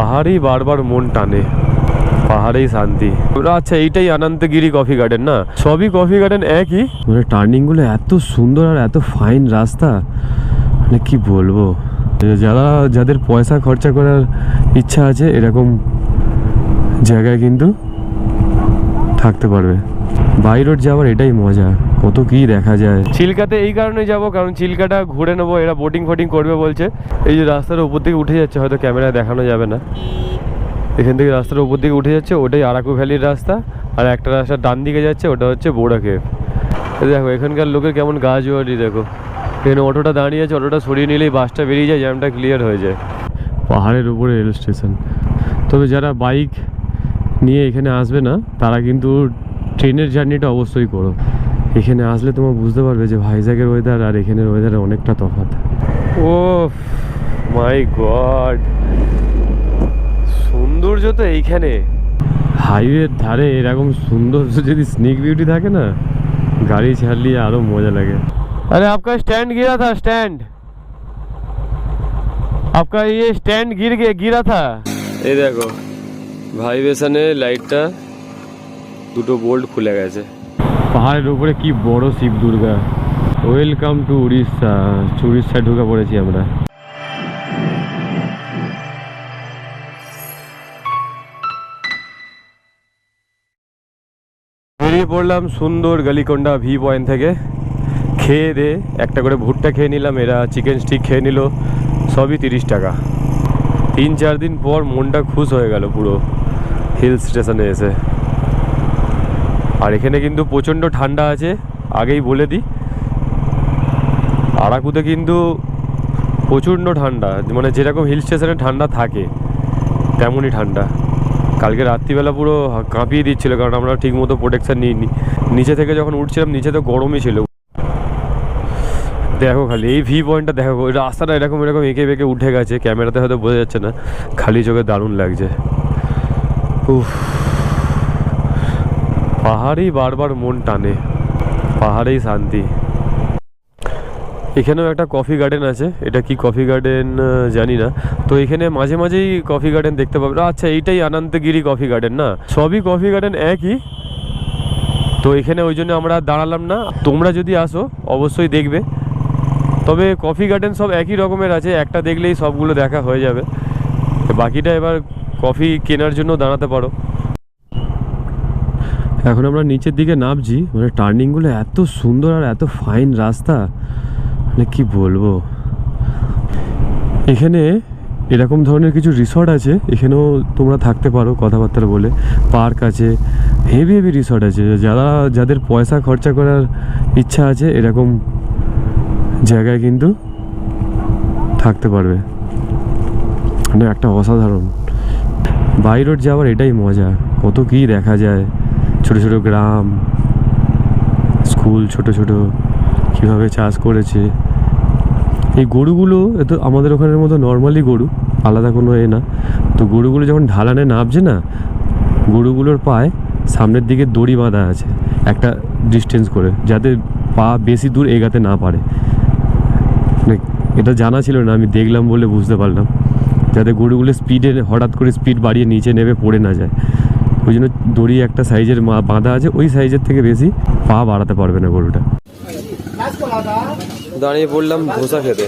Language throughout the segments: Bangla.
পাহাড়ই বারবার মন টানে, পাহাড়েই শান্তি। আচ্ছা, এইটাই অনন্তগিরি কফি গার্ডেন না? সবই কফি গার্ডেন একই, মানে টার্নিং গুলো এত সুন্দর আর এত ফাইন রাস্তা, মানে কি বলবো। যাদের পয়সা খরচা করার ইচ্ছা আছে এরকম জায়গায় কিন্তু থাকতে পারবে। বাই রোড যাওয়ার এটাই মজা, কত কি দেখা যায়। চিল্কাতে এই কারণে যাব কারণ চিল্কাটা ঘুরে নেবো, এরা বোটিং ফোটিং করবে বলছে। এই যে রাস্তার উপর দিকে উঠে যাচ্ছে, হয়তো ক্যামেরায় দেখানো যাবে না, এখান থেকে রাস্তার উপর দিকে উঠে যাচ্ছে, ওটাই আরাকু ভ্যালির রাস্তা। আর একটা রাস্তা ডান দিকে যাচ্ছে, ওটা হচ্ছে বোড়া কেভ। দেখো এখানকার লোকের কেমন গা জোয়ারি, দেখো এখানে অটোটা দাঁড়িয়ে আছে, অটোটা সরিয়ে নিলেই বাসটা বেরিয়ে যায়, জ্যামটা ক্লিয়ার হয়ে যায়। পাহাড়ের উপরে রেল স্টেশন। তবে যারা বাইক নিয়ে এখানে আসবে না তারা কিন্তু ট্রেনের জার্নিটা অবশ্যই করো। এখানে আসলে তোমরা বুঝতে পারবে যে ভাইজ্যাগের ওয়েদার আর এখানের ওয়েদারে অনেকটা তফাৎ। ও মাই গড, সৌন্দর্য তো এইখানে। হাইওয়ের ধারে এরকম সৌন্দর্য যদি স্নেক বিউটি থাকে না, গাড়ি ছাড়লে আরো মজা লাগে। अरे आपका स्टैंड गिरा था, स्टैंड आपका ये स्टैंड गिरा था। এই দেখো ভাইবেশনে লাইটটা দুটো বোল্ট খুলে গেছে। পাহাড়ের উপরে কি বড় শিব দুর্গা। Welcome to Orissa. উড়িষ্যায় ঢুকে পড়েছি আমরা। বেরিয়ে পড়লাম সুন্দর গলিকোন্ডা ভি পয়েন্ট থেকে। খেয়ে দে একটা করে ভুট্টা খেয়ে নিলাম, এরা চিকেন স্টিক খেয়ে নিল, সবই 30 টাকা। 3-4 দিন পর মনটা খুশ হয়ে গেল পুরো হিল স্টেশনে এসে। আর এখানে কিন্তু প্রচণ্ড ঠান্ডা আছে, আগেই বলে দিই। আরাকুতে কিন্তু প্রচণ্ড ঠান্ডা, মানে যেরকম হিল স্টেশনে ঠান্ডা থাকে তেমনই ঠান্ডা। কালকে রাত্রিবেলা পুরো কাঁপিয়ে দিচ্ছিলো, কারণ আমরা ঠিক মতো প্রোটেকশান নিইনি। নিচে থেকে যখন উঠছিলাম নিচে তো গরমই ছিল। দেখো খালি এই ভি পয়েন্টটা দেখো, ওই রাস্তাটা এরকম এঁকে বেঁকে উঠে গেছে, ক্যামেরাতে হয়তো বোঝা যাচ্ছে না, খালি চোখে দারুণ লাগছে। উফ, পাহাড়ই বারবার মন টানে, পাহাড়েই শান্তি। এখানেও একটা কফি গার্ডেন আছে, এটা কি কফি গার্ডেন জানি না। তো এখানে মাঝে মাঝেই কফি গার্ডেন দেখতে পাবে। আচ্ছা, এইটাই অনন্তগিরি কফি গার্ডেন না? সবই কফি গার্ডেন একই। তো এখানে ওই জন্য আমরা দাঁড়ালাম না। তোমরা যদি আসো অবশ্যই দেখবে। তবে কফি গার্ডেন সব একই রকমের আছে, একটা দেখলেই সবগুলো দেখা হয়ে যাবে। বাকিটা এবার কফি কেনার জন্য দাঁড়াতে পারো। এখন আমরা নিচের দিকে নামছি, মানে টার্নিংগুলো এত সুন্দর আর এত ফাইন রাস্তা, মানে কি বলবো। এখানে এরকম ধরনের কিছু রিসর্ট আছে, এখানেও তোমরা থাকতে পারো কথাবার্তা বলে। পার্ক আছে, হেভি হেভি রিসর্ট আছে। যাদের পয়সা খরচা করার ইচ্ছা আছে এরকম জায়গায় কিন্তু থাকতে পারবে, মানে একটা অসাধারণ। বাই রোড যাওয়ার এটাই মজা, কত কি দেখা যায়। ছোট ছোট গ্রাম, স্কুল, ছোট ছোট কীভাবে চাষ করেছে। এই গরুগুলো এত আমাদের ওখানের মতো নর্মালি গরু, আলাদা কোনো এ না। তো গরুগুলো যখন ঢালানে নামছে না, গরুগুলোর পায়ে সামনের দিকে দড়ি বাঁধা আছে একটা ডিস্টেন্স করে, যাতে পা বেশি দূর এগাতে না পারে। এটা জানা ছিল না, আমি দেখলাম বলে বুঝতে পারলাম, যাতে গরুগুলো স্পিডে হঠাৎ করে স্পিড বাড়িয়ে নিচে নেমে পড়ে না যায়। ওই জন্য দড়ি একটা সাইজের বাঁধা আছে, ওই সাইজের থেকে বেশি পা বাড়াতে পারবে না গরুটা। দাঁড়িয়ে পড়লাম ধোসা খেতে।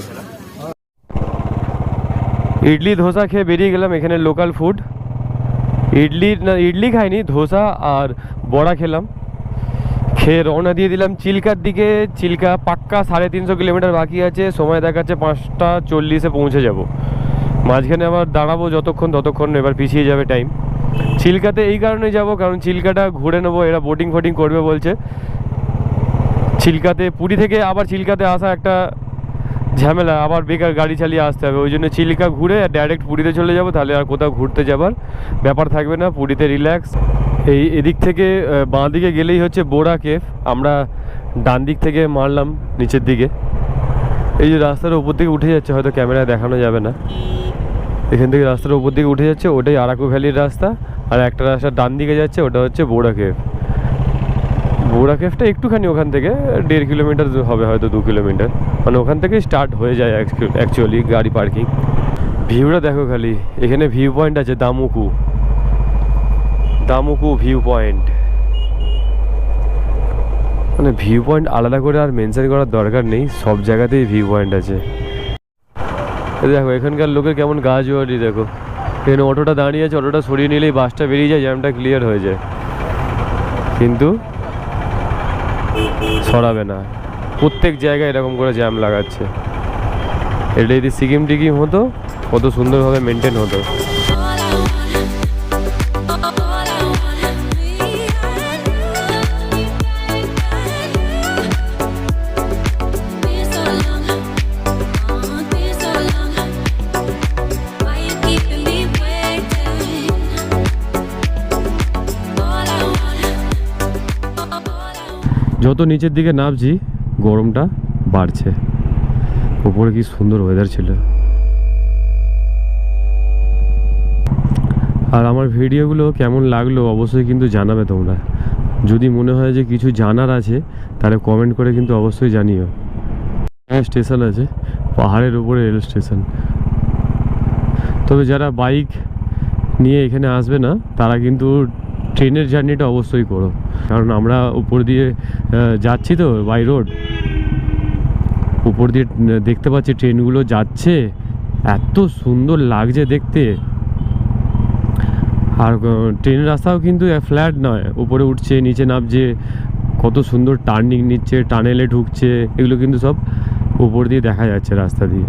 ইডলি ধোসা খেয়ে বেরিয়ে গেলাম। এখানে লোকাল ফুড। ইডলি খাইনি, ধোসা আর বড়া খেলাম। খেয়ে রওনা দিয়ে দিলাম চিল্কার দিকে। চিল্কা পাক্কা 350 কিলোমিটার বাকি আছে, সময় দেখাচ্ছে 5টা 40-এ পৌঁছে যাব। মাঝখানে আবার দাঁড়াবো ততক্ষণ এবার পিছিয়ে যাবে টাইম। চিল্কাতে এই কারণে যাব কারণ চিল্কাটা ঘুরে নেবো, এরা বোটিং ফোটিং করবে বলছে। চিল্কাতে পুরী থেকে আবার চিল্কাতে আসা একটা ঝামেলা, আবার বেকার গাড়ি চালিয়ে আসতে হবে। ওই জন্য চিল্কা ঘুরে ডাইরেক্ট পুরীতে চলে যাব, তাহলে আর কোথাও ঘুরতে যাবার ব্যাপার থাকবে না, পুরীতে রিল্যাক্স। এদিক থেকে বাঁ দিকে গেলেই হচ্ছে বোড়া কেভ। আমরা ডান দিক থেকে মারলাম নিচের দিকে। এই যে রাস্তার উপর দিকে উঠে যাচ্ছে, হয়তো ক্যামেরায় দেখানো যাবে না, এখান থেকে রাস্তার উপর দিকে উঠে যাচ্ছে, ওটাই আরাকু ভ্যালির রাস্তা। আর একটা রাস্তা ডান দিকে যাচ্ছে, ওটা হচ্ছে বোড়া কেভ। বোড়া কেভটা একটুখানি ওখান থেকে 1.5 কিলোমিটার হবে, হয়তো 2 কিলোমিটার, মানে ওখান থেকে স্টার্ট হয়ে যায় অ্যাকচুয়ালি গাড়ি পার্কিং। ভিউটা দেখো খালি, এখানে ভিউ পয়েন্ট আছে দামুকু, দামুকু ভিউ পয়েন্ট। মানে ভিউ পয়েন্ট আলাদা করে আর মেনশন করার দরকার নেই, সব জায়গাতেই ভিউ পয়েন্ট আছে। দেখো এখানকার লোকের কেমন গা জোয়ারি দেখো, এখানে অটোটা দাঁড়িয়ে আছে, অটোটা সরিয়ে নিলেই বাসটা বেরিয়ে যায়, জ্যামটা ক্লিয়ার হয়ে যায়, কিন্তু সরাবে না। প্রত্যেক জায়গায় এরকম করে জ্যাম লাগাচ্ছে। এটা যদি সিকিম টিকিম হতো কত সুন্দরভাবে মেনটেন হতো। যত নিচের দিকে নামছি গরমটা বাড়ছে। উপরে কি সুন্দর ওয়েদার ছিল। আর আমার ভিডিওগুলো কেমন লাগলো অবশ্যই কিন্তু জানাবে তোমরা। যদি মনে হয় যে কিছু জানার আছে তাহলে কমেন্ট করে কিন্তু অবশ্যই জানিও। হ্যাঁ, স্টেশন আছে, পাহাড়ের উপরে রেল স্টেশন। তবে যারা বাইক নিয়ে এখানে আসবে না তারা কিন্তু ট্রেনের জার্নিটা অবশ্যই করো, কারণ আমরা উপর দিয়ে যাচ্ছি তো বাই রোড, উপর দিয়ে দেখতে পাচ্ছি ট্রেনগুলো যাচ্ছে, এত সুন্দর লাগছে দেখতে। আর ট্রেনের রাস্তাও কিন্তু ফ্ল্যাট নয়, উপরে উঠছে নিচে নামছে, কত সুন্দর টার্নিং নিচ্ছে, টানেলে ঢুকছে, এগুলো কিন্তু সব উপর দিয়ে দেখা যাচ্ছে রাস্তা দিয়ে।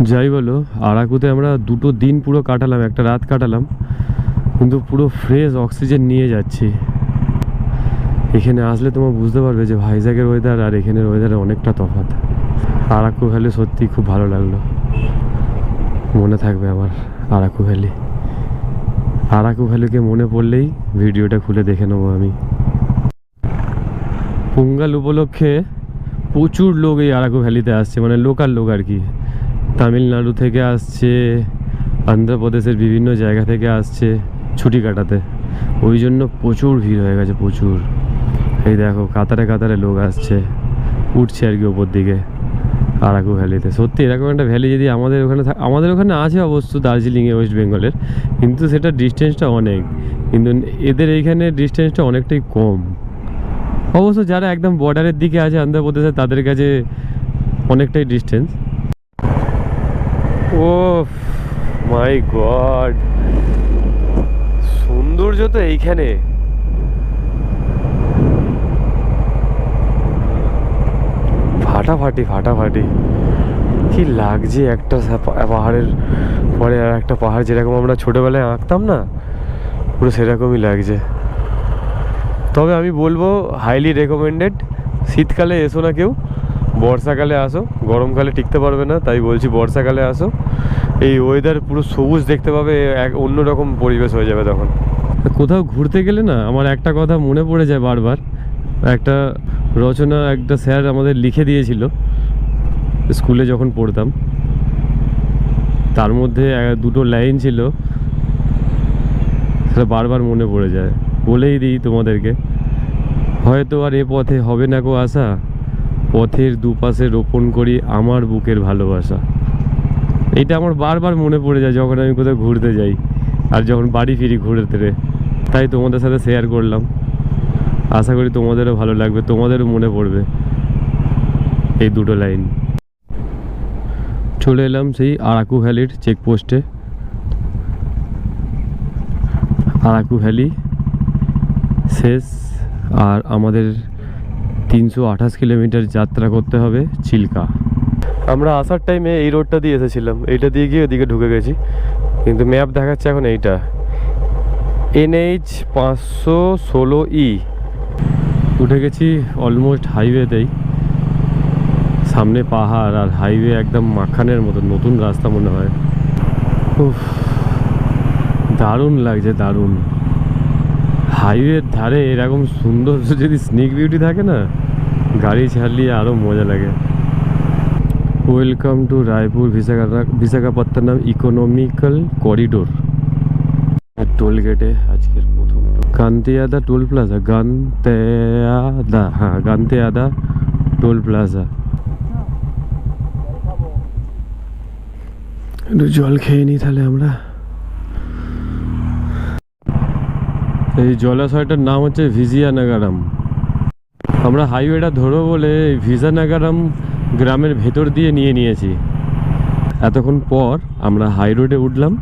যাই বলো, আরাকুতে আমরা 2 দিন পুরো কাটালাম, একটা রাত কাটালাম, কিন্তু পুরো ফ্রেশ অক্সিজেন নিয়ে যাচ্ছি। এখানে আসলে তোমরা বুঝতে পারবে যে ভাইজ্যাগের ওয়েদার আর এখানের ওয়েদারে অনেকটা তফাৎ। আরাকু ভ্যালি সত্যি খুব ভালো লাগলো, মনে থাকবে আমার আরাকু ভ্যালি। আরাকু ভ্যালিকে মনে পড়লেই ভিডিওটা খুলে দেখে নেবো আমি। পোঙ্গাল উপলক্ষে প্রচুর লোক এই আরাকু ভ্যালিতে আসছে, মানে লোকাল লোক আর কি। তামিলনাড়ু থেকে আসছে, অন্ধ্রপ্রদেশের বিভিন্ন জায়গা থেকে আসছে ছুটি কাটাতে, ওই জন্য প্রচুর ভিড় হয়ে গেছে, প্রচুর। এই দেখো কাতারে কাতারে লোক আসছে, উঠছে আর কি ওপর দিকে আরাকু ভ্যালিতে। সত্যি এরকম একটা ভ্যালি যদি আমাদের ওখানে আছে অবশ্য, দার্জিলিংয়ে, ওয়েস্ট বেঙ্গলের, কিন্তু সেটা ডিস্টেন্সটা অনেক, কিন্তু এদের এইখানে ডিস্টেন্সটা অনেকটাই কম। অবশ্য যারা একদম বর্ডারের দিকে আছে অন্ধ্রপ্রদেশে তাদের কাছে অনেকটাই ডিস্টেন্স। ও মাই গড, সৌন্দর্য তো এইখানে। ফাটাফাটি ফাটাফাটি কি লাগছে একটা পাহাড়ের পরে আর একটা পাহাড়, যেরকম আমরা ছোটবেলায় আঁকতাম না, পুরো সেরকমই লাগছে। তবে আমি বলবো হাইলি রেকমেন্ডেড, শীতকালে এসো না কেউ, বর্ষাকালে আসো, গরমকালে টিকতে পারবে না, তাই বলছি বর্ষাকালে আসো। এই ওয়েদার পুরো সবুজ দেখতে পাবে, এক অন্যরকম পরিবেশ হয়ে যাবে তখন। কোথাও ঘুরতে গেলে না আমার একটা কথা মনে পড়ে যায় বারবার, একটা রচনা একটা স্যার আমাদের লিখে দিয়েছিল স্কুলে যখন পড়তাম, তার মধ্যে 2টো লাইন ছিল, সেটা বারবার মনে পড়ে যায়, বলেই দিই তোমাদেরকে। হয়তো আর এ পথে হবে না কো আশা, পথের দুপাশে রোপণ করি আমার বুকের ভালোবাসা। এটা আমার বারবার মনে পড়ে যায় যখন আমি কোথাও ঘুরতে যাই আর যখন বাড়ি ফিরি ঘুরতে, তাই তোমাদের সাথে শেয়ার করলাম। আশা করি তোমাদেরও ভালো লাগবে, তোমাদেরও মনে পড়বে এই 2টো লাইন। চলে এলাম সেই আরাকু ভ্যালির চেকপোস্টে। আরাকু ভ্যালি শেষ, আর আমাদের 328 কিলোমিটার যাত্রা করতে হবে চিল্কা। আমরা আসার টাইমে এই রোডটা দিয়ে এসেছিলাম, এইটা দিয়ে গিয়ে ওদিকে ঢুকে গেছি, কিন্তু ম্যাপ দেখাচ্ছে এখন এইটা NH 516E। উঠে গেছি অলমোস্ট হাইওয়েতেই, সামনে পাহাড় আর হাইওয়ে একদম মাখানের মতো, নতুন রাস্তা মনে হয়। উফ, দারুণ লাগছে, দারুণ। হাইওয়ের ধারে এরকম সুন্দর যদি স্নিক বিউটি থাকে না, গাড়ি ছাড়লিয়ে আরও মজা লাগে। Welcome to Raipur Visakhapatnam economical corridor. Toll গেটে আজকের প্রথম গান্তেয়াদা টোল প্লাজা, গান্তেয়াদা, হ্যাঁ গান্তেয়াদা টোল প্লাজা। একটু জল খেয়ে নিই তাহলে আমরা। এই জলাশয়টার নাম হচ্ছে ভিজিয়ানাগারাম। আমরা হাইওয়েটা ধরবো বলে ভিজিয়ানাগারাম গ্রামের ভেতর দিয়ে নিয়েছি। এতক্ষণ পর আমরা হাই রোডে উঠলাম।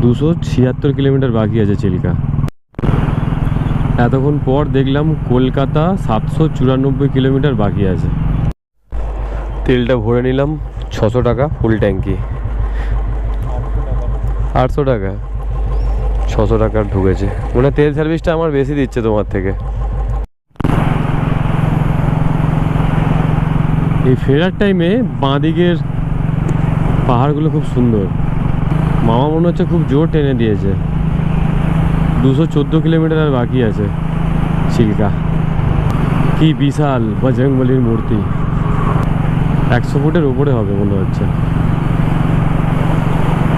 276 কিলোমিটার বাকি আছে চিল্কা। এতক্ষণ পর দেখলাম কলকাতা 794 কিলোমিটার বাকি আছে। তেলটা ভরে নিলাম 600 টাকা ফুল ট্যাঙ্কি। 800 টাকা, 600 টাকার ঢুকেছে। মনে তেল সার্ভিসটা আমার বেশি দিচ্ছে তোমার থেকে। এই ফেরার টাইমে বাঁ দিকের পাহাড়গুলো খুব সুন্দর। মামা মনে হচ্ছে খুব জোর টেনে দিয়েছে। 214 কিলোমিটার আর বাকি আছে চিল্কা। কি বিশাল বজরংবলীর মূর্তি, 100 ফুটের উপরে হবে মনে হচ্ছে।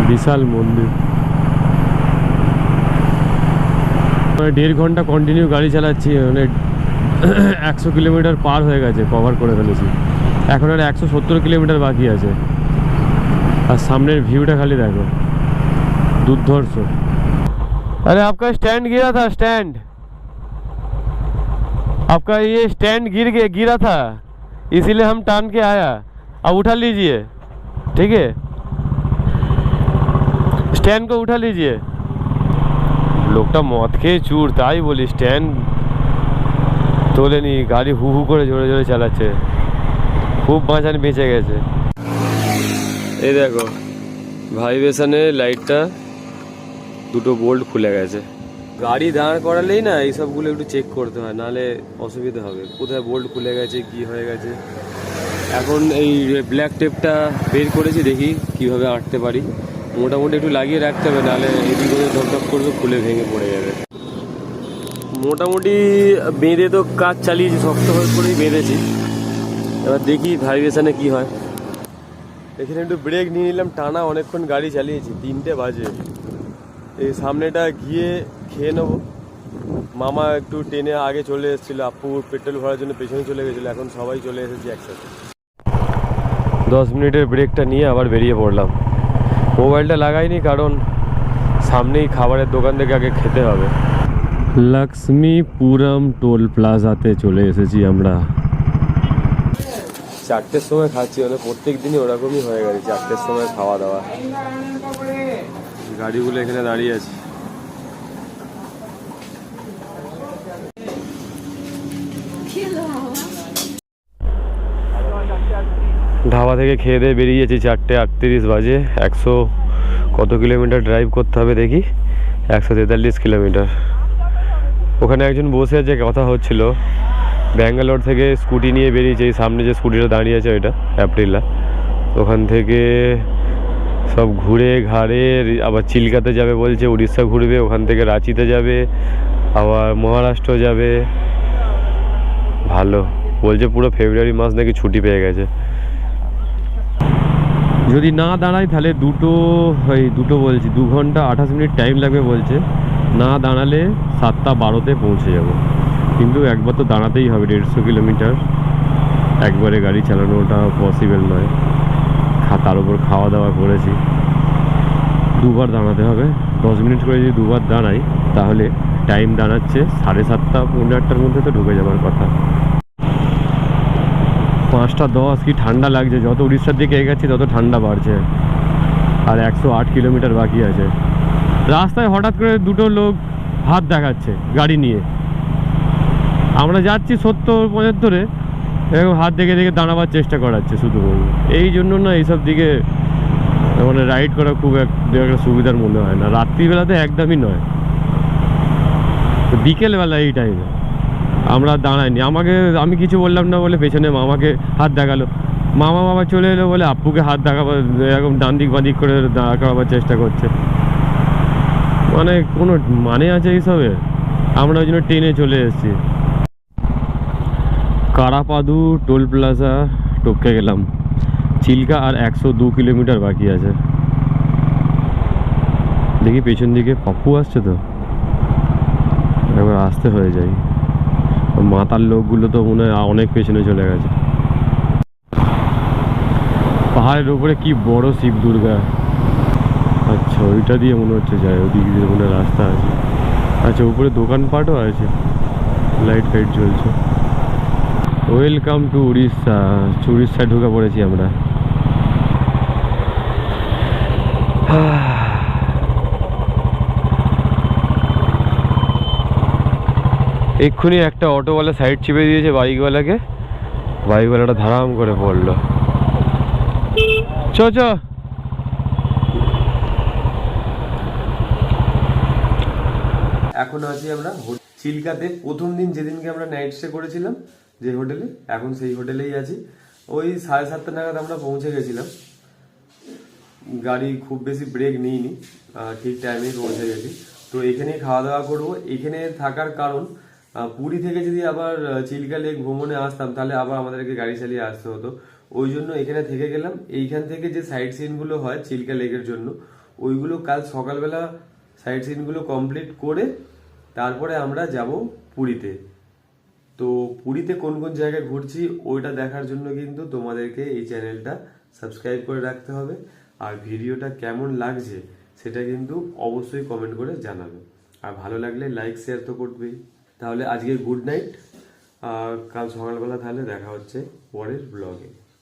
বিশাল মন্দির। 1.5 ঘন্টা কন্টিনিউ গাড়ি চালাচ্ছি, মানে 100 কিলোমিটার পার হয়ে গেছে, কভার করে ফেলেছি। এখন আর 170 কিলোমিটার বাকি আছে। আর সামনের ভিউটা খালি দেখো, দুর্ধর্ষ। अरे आपका स्टैंड गिरा था, स्टैंड आपका ये स्टैंड गिरा था, इसीलिए हम टान के आया। अब उठा लीजिए, ठीक है, स्टैंड को उठा लीजिए। লোকটা মদ খেয়ে চুর, তাই বলি স্ট্যান্ড তোলেনি, গাড়ি হু হু করে জোরে জোরে চালাচ্ছে। খুব বাঁচানি বেঁচে গেছে। এই দেখো ভাইব্রেশনে লাইটটা দুটো বোল্ট খুলে গেছে। গাড়ি দাঁড় করালেই না এইসবগুলো একটু চেক করতে হয়, নাহলে অসুবিধা হবে। কোথায় বোল্ট খুলে গেছে, কি হয়ে গেছে। এখন এই ব্ল্যাক টেপটা বের করেছি, দেখি কিভাবে আঁটতে পারি। মোটামুটি একটু লাগিয়ে রাখতে হবে, নাহলে এদিক ওদিক ধপধপ করবে, খুলে ভেঙে পড়ে যাবে। মোটামুটি বেঁধে তো কাজ চালিয়েছি, শক্ত করেই বেঁধেছি। এবার দেখি ভাইব্রেশনে কি হয়। এখানে একটু ব্রেক নিয়ে নিলাম, টানা অনেকক্ষণ গাড়ি চালিয়েছি, 3টে বাজে। এই সামনেটা গিয়ে খেয়ে নেবো। মামা একটু টেনে আগে চলে এসেছিলো, আপু পেট্রোল ভরার জন্য পেছনে চলে গেছিলো। এখন সবাই চলে এসেছি একসাথে। 10 মিনিটের ব্রেকটা নিয়ে আবার বেরিয়ে পড়লাম। মোবাইলটা লাগাইনি, কারণ সামনেই খাবারের দোকান থেকে আগে খেতে হবে। লক্ষ্মীপুরম টোল প্লাজাতে চলে এসেছি আমরা। 4টের সময় খাচ্ছি, মানে প্রত্যেক দিনই ওরকমই হয়ে গেছে, 4টের সময় খাওয়া দাওয়া। গাড়িগুলো এখানে দাঁড়িয়ে আছে। ধাবা থেকে খেয়ে দিয়ে বেরিয়েছি, 4:38 বাজে। 100 কত কিলোমিটার ড্রাইভ করতে হবে দেখি, 143 কিলোমিটার। ওখানে একজন বসে আছে, কথা হচ্ছিল। ব্যাঙ্গালোর থেকে স্কুটি নিয়ে বেরিয়েছে, এই সামনে যে স্কুটিটা দাঁড়িয়ে আছে ওইটা অ্যাপ্রিলা। ওখান থেকে সব ঘুরে ঘাড়ে আবার চিল্কাতে যাবে বলছে, উড়িষ্যা ঘুরবে, ওখান থেকে রাঁচিতে যাবে, আবার মহারাষ্ট্র যাবে। ভালো বলছে, পুরো ফেব্রুয়ারি মাস নাকি ছুটি পেয়ে গেছে। যদি না দাঁড়াই তাহলে 2 ঘন্টা 28 মিনিট টাইম লাগবে বলছে। না দাঁড়ালে 7:12-তে পৌঁছে যাব। কিন্তু একবার তো দাঁড়াতেই হবে, 150 কিলোমিটার একবারে গাড়ি চালানোটা পসিবল নয়। তার উপর খাওয়া দাওয়া করেছি, 2বার দাঁড়াতে হবে। 10 মিনিট করে যদি 2বার দাঁড়াই, তাহলে টাইম দাঁড়াচ্ছে 7:30 পৌনে 8টার মধ্যে তো ঢুকে যাওয়ার কথা। 5:10। কি ঠান্ডা লাগছে, যত উড়িষ্যার দিকে এগোচ্ছি তত ঠান্ডা বাড়ছে। আর 108 কিলোমিটার বাকি আছে। রাস্তায় হঠাৎ করে দুটো লোক হাত দেখাচ্ছে গাড়ি নিয়ে। আমরা যাচ্ছি 70-75-এ, এরকম হাত দেখে দেখে দাঁড়াবার চেষ্টা করাচ্ছে শুধু। এই জন্য না এইসব দিকে মানে রাইড করা খুব একটা সুবিধার মনে হয় না। রাত্রিবেলাতে একদমই নয়, বিকেলবেলা এই টাইমে আমরা দাঁড়াইনি। আমি কিছু বললাম না বলে পেছনে মামাকে হাত দেখালো। মামা চলে এলো বলে আপ্পুকে হাত দেখাবার, এরকম ডান দিক বাঁ দিক করে দাঁড়া করাবার চেষ্টা করছে। মানে কোনো মানে আছে এইসবে? আমরা ওই জন্য ট্রেনে চলে এসেছি। কারাপাদু টোল প্লাজা টপকে গেলাম। চিল্কা আর 102 কিলোমিটার বাকি আছে। দেখি পেছন দিকে পাপ্পু আসছে তো, এবার আসতে হয়ে যায়। মাতার লোকগুলো তো মনে হয় অনেক পেছনে চলে গেছে। পাহাড়ের উপরে কি বড় শিব দুর্গা। আচ্ছা ওইটা দিয়ে মনে হচ্ছে যায়, ওদিক দিয়ে মনে হয় রাস্তা আছে। আচ্ছা উপরে দোকানপাটও আছে, লাইট ফাইট জ্বলছে। Welcome to Orissa. উড়িষ্যায় ঢুকে পড়েছি আমরা। এক্ষুনি একটা অটোওয়ালা সাইড চিপে দিয়েছে বাইকওয়ালাকে, বাইকওয়ালাটা ধারাম করে পড়লো। চ চ। এখন আছি আমরা চিল্কাতে। প্রথম দিন যেদিনকে আমরা নাইট স্টে করেছিলাম যে হোটেলে, এখন সেই হোটেলেই আছি। ওই 7:30 নাগাদ আমরা পৌঁছে গেছিলাম। গাড়ি খুব বেশি ব্রেক নিইনি, ঠিক টাইমেই পৌঁছে গেছি। তো এখানেই খাওয়া দাওয়া করবো। এখানে থাকার কারণ, পুরী থেকে যদি আবার চিল্কা লেক ভ্রমণে আসতাম তাহলে আবার আমাদেরকে গাড়ি চালিয়ে আসতে হতো। ওই জন্য এখানে থেকে গেলাম। এইখান থেকে যে সাইট সিনগুলো হয় চিল্কা লেকের জন্য, ওইগুলো কাল সকালবেলা সাইট সিনগুলো কমপ্লিট করে তারপরে আমরা যাব পুরীতে। তো পুরীতে কোন কোন জায়গায় ঘুরছি ওইটা দেখার জন্য কিন্তু তোমাদেরকে এই চ্যানেলটা সাবস্ক্রাইব করে রাখতে হবে। আর ভিডিওটা কেমন লাগছে সেটা কিন্তু অবশ্যই কমেন্ট করে জানাবে। আর ভালো লাগলে লাইক শেয়ার তো করবেই। তাহলে আজকে গুড নাইট, কাল সকালবেলা তাহলে দেখা হচ্ছে পরের ব্লগে।